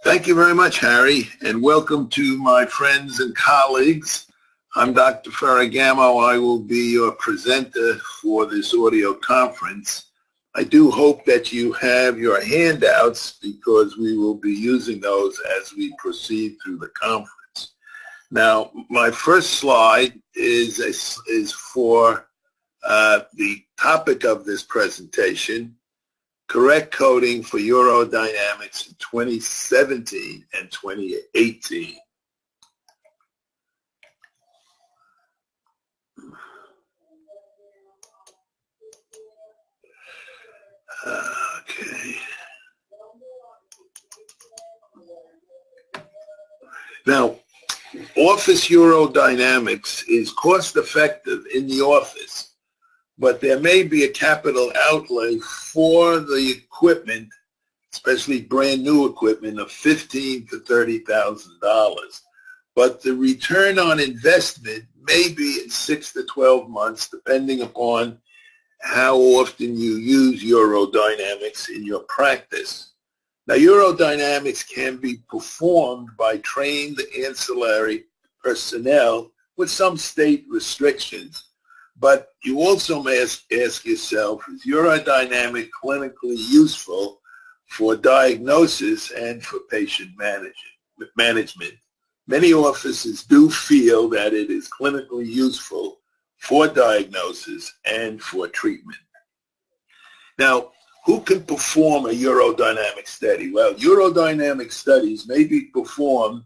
Thank you very much, Harry, and welcome to my friends and colleagues. I'm Dr. Ferragamo. I will be your presenter for this audio conference. I do hope that you have your handouts because we will be using those as we proceed through the conference. Now, my first slide is for the topic of this presentation: correct coding for urodynamics in 2017 and 2018. Okay. Now, office urodynamics is cost-effective in the office, but there may be a capital outlay for the equipment, especially brand new equipment, of $15,000 to $30,000. But the return on investment may be in 6 to 12 months, depending upon how often you use urodynamics in your practice. Now, urodynamics can be performed by trained ancillary personnel with some state restrictions. But you also may ask yourself, is urodynamic clinically useful for diagnosis and for patient management? Many offices do feel that it is clinically useful for diagnosis and for treatment. Now, who can perform a urodynamic study? Well, urodynamic studies may be performed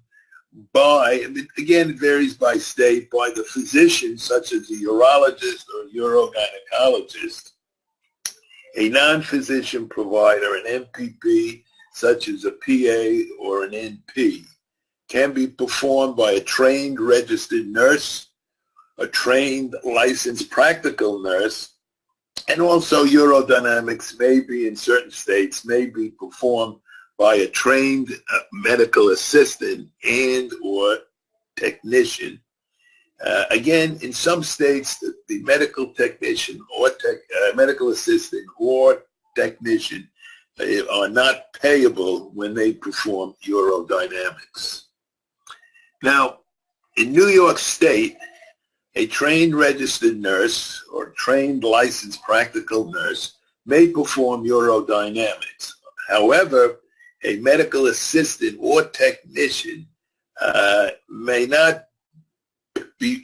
by, again, it varies by state, by the physician, such as a urologist or urogynecologist, a non-physician provider, an MPP, such as a PA or an NP, can be performed by a trained registered nurse, a trained licensed practical nurse, and also urodynamics may be, in certain states, may be performed by a trained medical assistant and or technician. Again, in some states, the medical technician or medical assistant or technician are not payable when they perform urodynamics. Now, in New York State, a trained registered nurse or trained licensed practical nurse may perform urodynamics. However, a medical assistant or technician may not be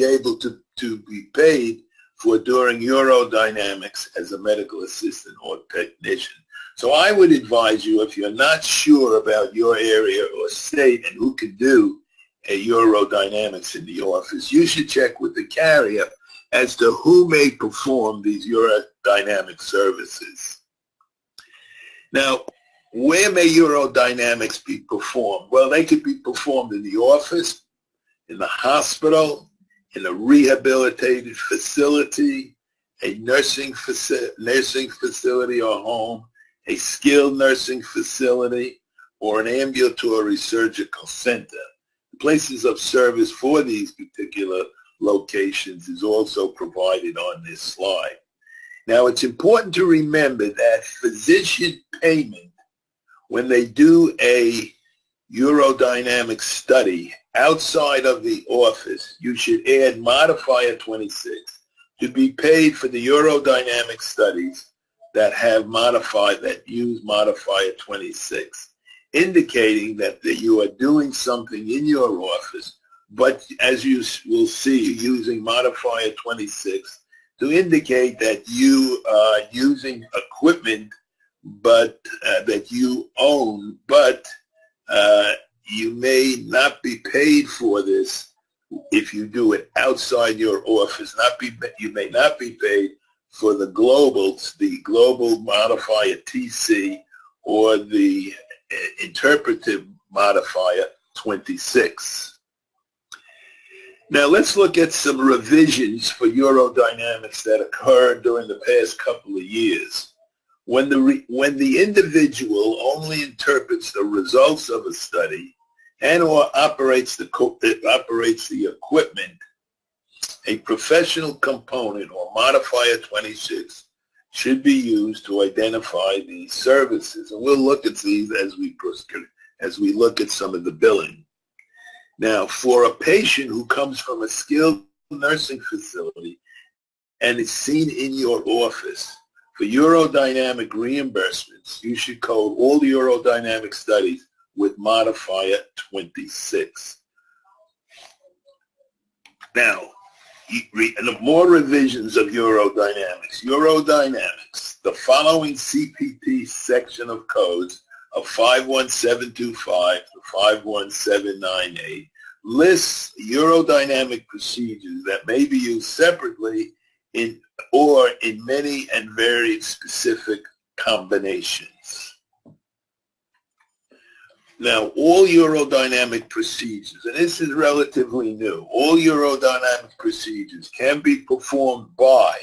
able to be paid for doing urodynamics as a medical assistant or technician. So I would advise you, if you're not sure about your area or state and who can do a urodynamics in the office, you should check with the carrier as to who may perform these urodynamic services. Now, where may urodynamics be performed? Well, they could be performed in the office, in the hospital, in a rehabilitated facility, a nursing facility or home, a skilled nursing facility, or an ambulatory surgical center. Places of service for these particular locations is also provided on this slide. Now, it's important to remember that physician payment, when they do a urodynamic study outside of the office, you should add modifier 26 to be paid for the urodynamic studies that use modifier 26. Indicating that you are doing something in your office, but as you will see, using modifier 26 to indicate that you are using equipment but that you own, but you may not be paid for this if you do it outside your office. You may not be paid for the global modifier TC or the interpretive modifier 26. Now let's look at some revisions for urodynamics that occurred during the past couple of years. When the individual only interprets the results of a study and or operates the equipment, a professional component or modifier 26 should be used to identify these services. And we'll look at these as we look at some of the billing. Now, for a patient who comes from a skilled nursing facility and is seen in your office, for urodynamic reimbursements, you should code all the urodynamic studies with modifier 26. Now, more revisions of urodynamics. Urodynamics, the following CPT section of codes of 51725 to 51798 lists urodynamic procedures that may be used separately or in many and varied specific combinations. Now, all urodynamic procedures, and this is relatively new, all urodynamic procedures can be performed by